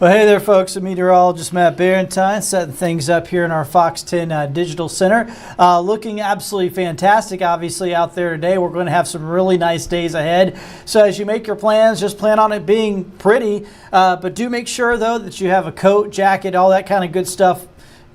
Well, hey there, folks. I'm Meteorologist Matt Barrentine, setting things up here in our Fox 10 Digital Center. Looking absolutely fantastic, obviously, out there today. We're going to have some really nice days ahead. So as you make your plans, just plan on it being pretty. But do make sure, though, that you have a coat, jacket, all that kind of good stuff,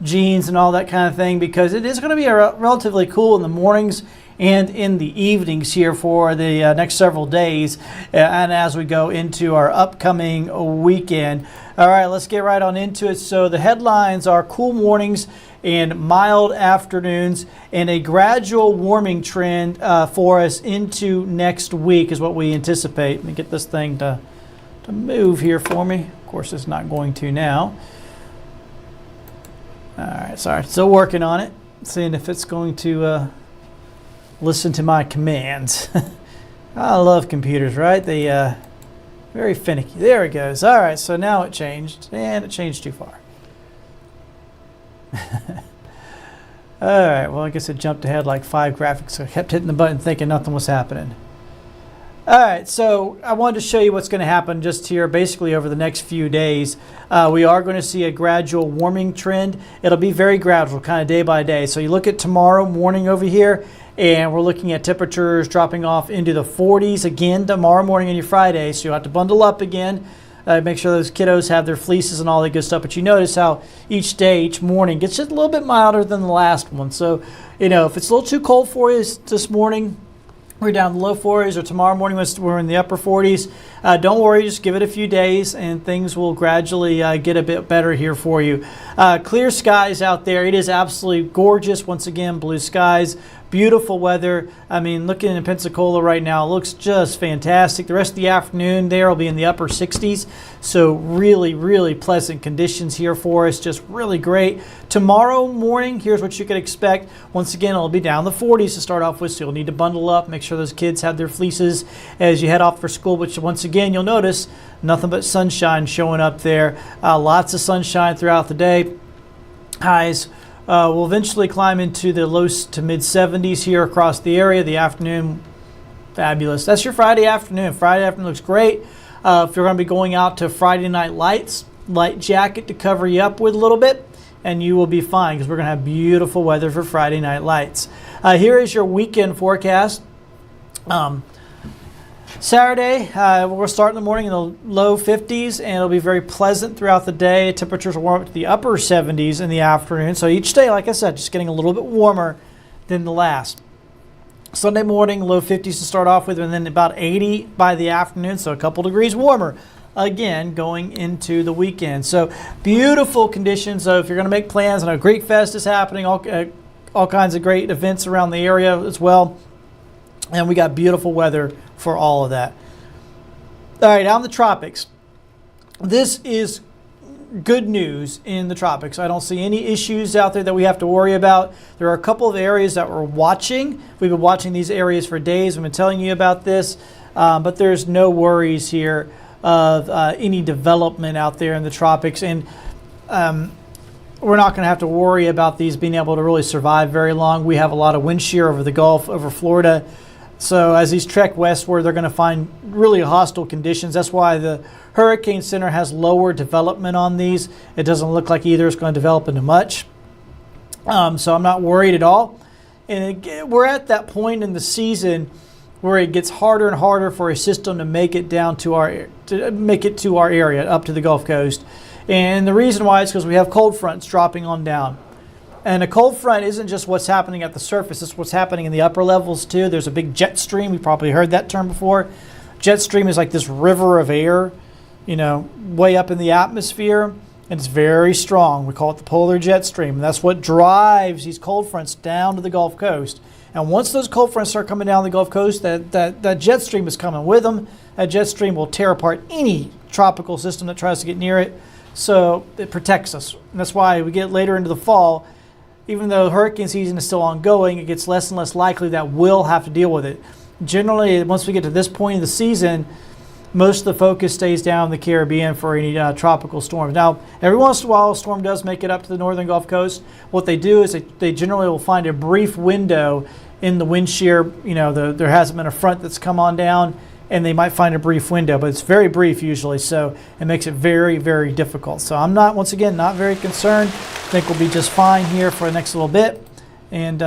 jeans and all that kind of thing, because it is going to be relatively cool in the mornings and in the evenings here for the next several days, and as we go into our upcoming weekend. All right, let's get right on into it. So the headlines are cool mornings and mild afternoons, and a gradual warming trend for us into next week is what we anticipate. Let me get this thing to move here for me. Of course, it's not going to now. All right, sorry, still working on it, seeing if it's going to listen to my commands. I love computers, right? They very finicky. There it goes. All right, so now it changed, and it changed too far. All right, well, I guess it jumped ahead like 5 graphics, so I kept hitting the button thinking nothing was happening. All right, so I wanted to show you what's going to happen just here basically over the next few days. We are going to see a gradual warming trend. It'll be very gradual, kind of day by day. So you look at tomorrow morning over here, and we're looking at temperatures dropping off into the 40s again tomorrow morning and your Friday. So you'll have to bundle up again. Make sure those kiddos have their fleeces and all that good stuff. But you notice how each day, each morning gets just a little bit milder than the last one. So, you know, if it's a little too cold for you this morning, we're down in the low 40s, or tomorrow morning we're in the upper 40s. Don't worry, just give it a few days and things will gradually get a bit better here for you. Clear skies out there. It is absolutely gorgeous. Once again, blue skies, beautiful weather. I mean, looking in Pensacola right now, it looks just fantastic. The rest of the afternoon there will be in the upper 60s. So really, really pleasant conditions here for us. Just really great. Tomorrow morning, here's what you can expect. Once again, it'll be down the 40s to start off with, so you'll need to bundle up, make sure those kids have their fleeces as you head off for school. Which once again, you'll notice nothing but sunshine showing up there. Lots of sunshine throughout the day. Highs will eventually climb into the low to mid 70s here across the area. The afternoon, fabulous. That's your Friday afternoon. Friday afternoon looks great. If you're going to be going out to Friday night lights, light jacket to cover you up with a little bit, and you will be fine because we're going to have beautiful weather for Friday night lights. Here is your weekend forecast. Saturday, we're going to start in the morning in the low 50s, and it'll be very pleasant throughout the day. Temperatures will warm up to the upper 70s in the afternoon. So each day, like I said, just getting a little bit warmer than the last. Sunday morning, low 50s to start off with, and then about 80 by the afternoon, so a couple degrees warmer. Again, going into the weekend. So beautiful conditions. So if you're going to make plans, I know Greek Fest is happening, all kinds of great events around the area as well. And we got beautiful weather for all of that. All right, out in the tropics. This is good news in the tropics. I don't see any issues out there that we have to worry about. There are a couple of areas that we're watching. We've been watching these areas for days. I've been telling you about this, but there's no worries here of any development out there in the tropics. And we're not going to have to worry about these being able to really survive very long. We have a lot of wind shear over the Gulf, over Florida. So as these trek westward, they're going to find really hostile conditions. That's why the Hurricane Center has lower development on these. It doesn't look like either is going to develop into much. So I'm not worried at all. And we're at that point in the season where it gets harder and harder for a system to make it down to our area, up to the Gulf Coast. And the reason why is because we have cold fronts dropping on down. And a cold front isn't just what's happening at the surface, it's what's happening in the upper levels too. There's a big jet stream. We've probably heard that term before. Jet stream is like this river of air, you know, way up in the atmosphere, and it's very strong. We call it the polar jet stream. And that's what drives these cold fronts down to the Gulf Coast. And once those cold fronts start coming down the Gulf Coast, that jet stream is coming with them. That jet stream will tear apart any tropical system that tries to get near it. So it protects us. And that's why we get later into the fall, even though hurricane season is still ongoing, it gets less and less likely that we'll have to deal with it. Generally, once we get to this point in the season, most of the focus stays down in the Caribbean for any tropical storms. Now, every once in a while, a storm does make it up to the northern Gulf Coast. What they do is they generally will find a brief window in the wind shear. You know, there hasn't been a front that's come on down, and they might find a brief window, but it's very brief usually, so it makes it very, very difficult. So I'm not, once again, not very concerned. I think we'll be just fine here for the next little bit. And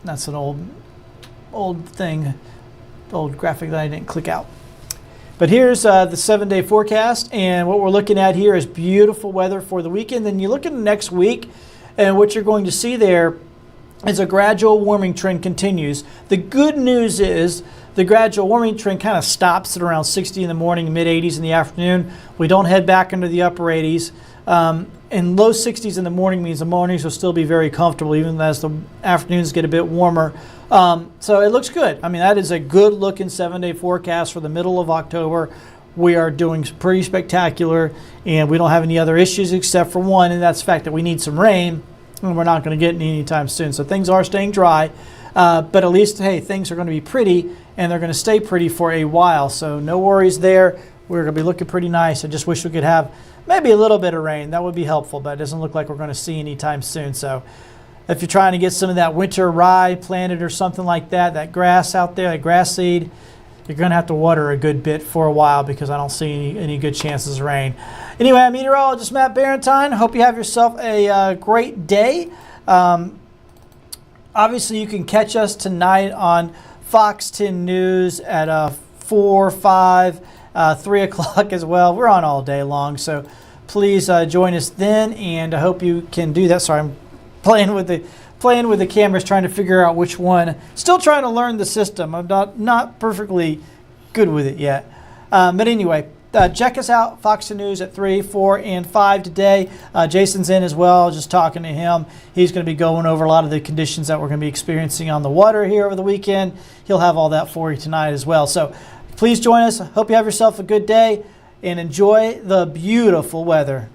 that's an old thing, old graphic that I didn't click out. But here's the 7-day forecast, and what we're looking at here is beautiful weather for the weekend. Then you look at the next week, and what you're going to see there is a gradual warming trend continues. The good news is the gradual warming trend kind of stops at around 60 in the morning, mid-80s in the afternoon. We don't head back into the upper 80s. And low 60s in the morning means the mornings will still be very comfortable, even as the afternoons get a bit warmer. So it looks good. I mean, that is a good looking 7-day forecast for the middle of October. We are doing pretty spectacular, and we don't have any other issues except for one, and that's the fact that we need some rain, and we're not going to get any anytime soon. So things are staying dry, but at least, hey, things are going to be pretty, and they're going to stay pretty for a while. So no worries there. We're going to be looking pretty nice. I just wish we could have maybe a little bit of rain. That would be helpful, but it doesn't look like we're going to see anytime soon. So if you're trying to get some of that winter rye planted or something like that, that grass out there, that grass seed, you're going to have to water a good bit for a while because I don't see any good chances of rain. Anyway, I'm Meteorologist Matt Barrentine. Hope you have yourself a great day. Obviously, you can catch us tonight on Fox 10 News at 4, 5, 3 o'clock as well. We're on all day long, so please join us then, and I hope you can do that. Sorry, I'm playing with the cameras, trying to figure out which one. Still trying to learn the system. I'm not perfectly good with it yet. But anyway, check us out, Fox 10 News at 3, 4, and 5 today. Jason's in as well, just talking to him. He's going to be going over a lot of the conditions that we're going to be experiencing on the water here over the weekend. He'll have all that for you tonight as well. So please join us. Hope you have yourself a good day and enjoy the beautiful weather.